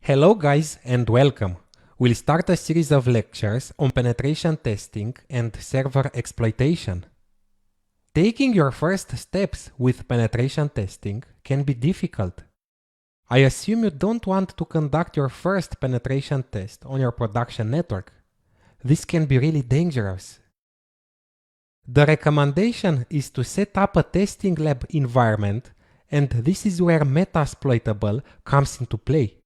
Hello guys and welcome. We'll start a series of lectures on penetration testing and server exploitation. Taking your first steps with penetration testing can be difficult. I assume you don't want to conduct your first penetration test on your production network. This can be really dangerous. The recommendation is to set up a testing lab environment, and this is where Metasploitable comes into play.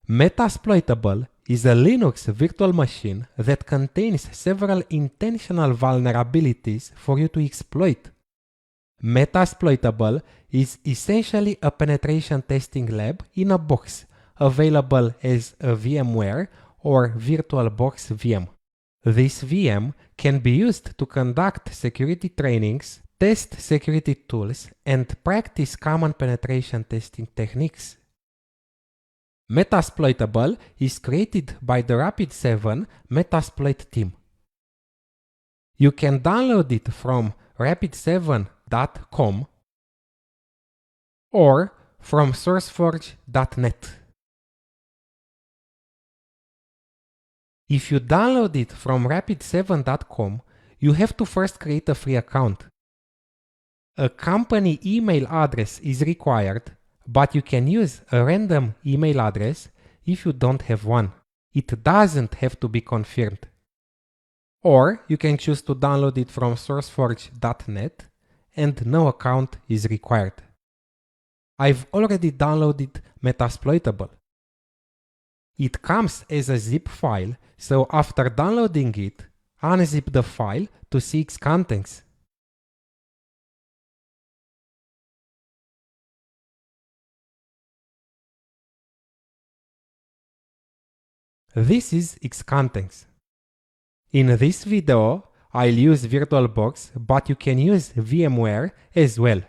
Metasploitable is a Linux virtual machine that contains several intentional vulnerabilities for you to exploit. Metasploitable is essentially a penetration testing lab in a box, available as a VMware or VirtualBox VM. This VM can be used to conduct security trainings, test security tools, and practice common penetration testing techniques. Metasploitable is created by the Rapid7 Metasploit team. You can download it from rapid7.com or from sourceforge.net. If you download it from rapid7.com, you have to first create a free account. A company email address is required, but you can use a random email address if you don't have one. It doesn't have to be confirmed. Or you can choose to download it from sourceforge.net and no account is required. I've already downloaded Metasploitable. It comes as a zip file, so after downloading it, unzip the file to see its contents. This is its contents. In this video, I'll use VirtualBox, but you can use VMware as well.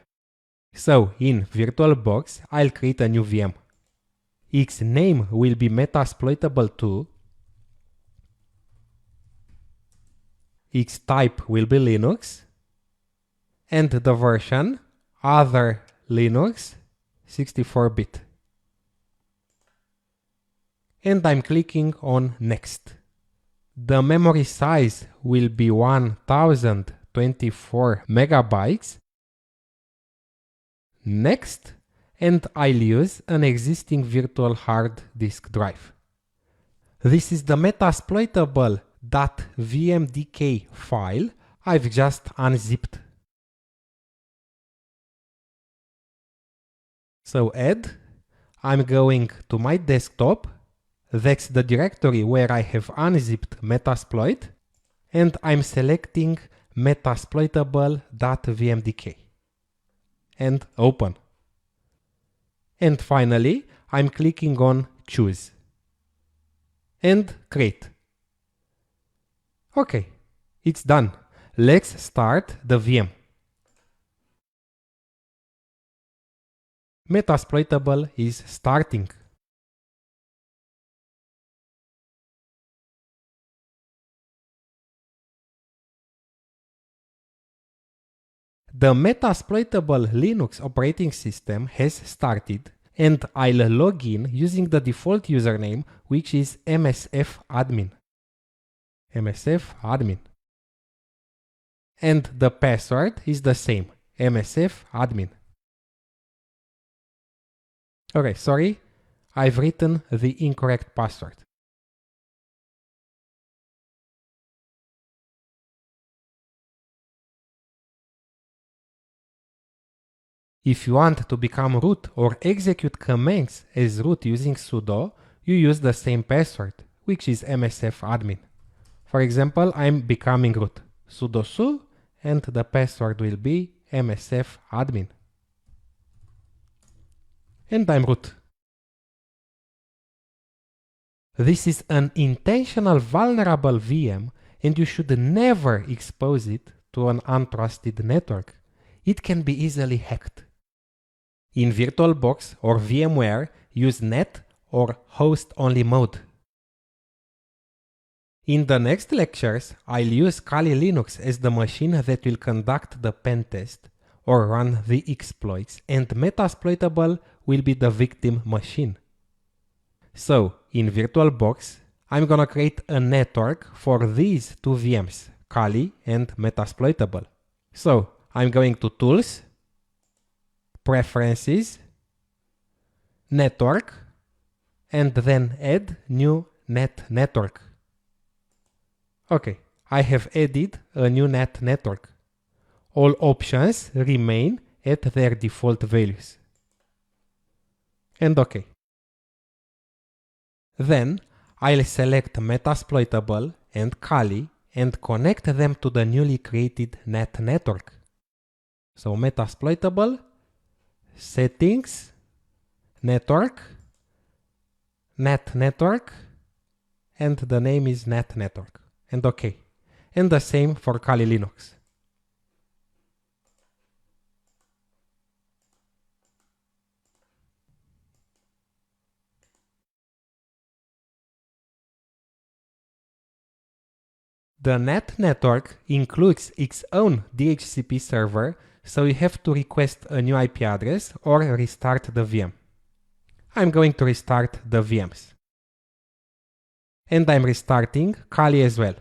So in VirtualBox, I'll create a new VM. Its name will be Metasploitable2. Its type will be Linux. And the version, other Linux, 64-bit. And I'm clicking on Next. The memory size will be 1024 megabytes. Next, and I'll use an existing virtual hard disk drive. This is the metasploitable.vmdk file I've just unzipped. So add, I'm going to my desktop. That's the directory where I have unzipped Metasploit, and I'm selecting metasploitable.vmdk and open. And finally, I'm clicking on Choose and Create. Okay, it's done. Let's start the VM. Metasploitable is starting. The Metasploitable Linux operating system has started, and I'll log in using the default username, which is msfadmin. msfadmin. And the password is the same, msfadmin. Okay, sorry, I've written the incorrect password. If you want to become root or execute commands as root using sudo, you use the same password, which is msfadmin. For example, I'm becoming root, sudo su, and the password will be msfadmin. And I'm root. This is an intentional vulnerable VM, and you should never expose it to an untrusted network. It can be easily hacked. In VirtualBox or VMware, use net or host-only mode. In the next lectures, I'll use Kali Linux as the machine that will conduct the pen test or run the exploits, and Metasploitable will be the victim machine. So in VirtualBox, I'm gonna create a network for these two VMs, Kali and Metasploitable. So I'm going to Tools, Preferences, Network, and then add new net network. Okay, I have added a new net network. All options remain at their default values. And OK. Then I'll select Metasploitable and Kali and connect them to the newly created net network. So Metasploitable, Settings, Network, Net Network, and the name is Net Network. And OK. And the same for Kali Linux. The net network includes its own DHCP server, so you have to request a new IP address or restart the VM. I'm going to restart the VMs. And I'm restarting Kali as well.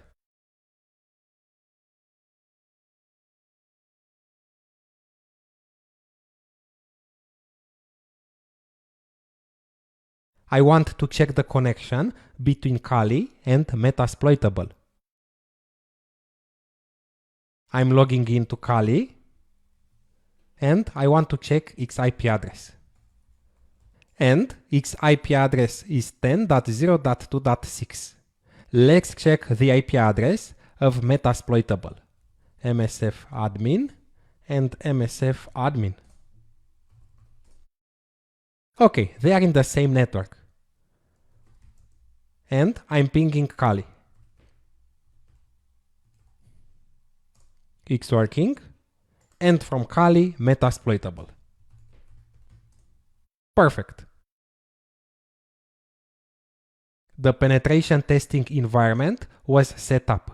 I want to check the connection between Kali and Metasploitable. I'm logging into Kali and I want to check its IP address. And its IP address is 10.0.2.6. Let's check the IP address of Metasploitable. MSF admin and MSF admin. Okay, they are in the same network. And I'm pinging Kali. It's working. And from Kali, Metasploitable. Perfect. The penetration testing environment was set up.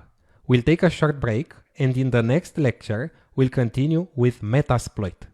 We'll take a short break, and in the next lecture, we'll continue with Metasploit.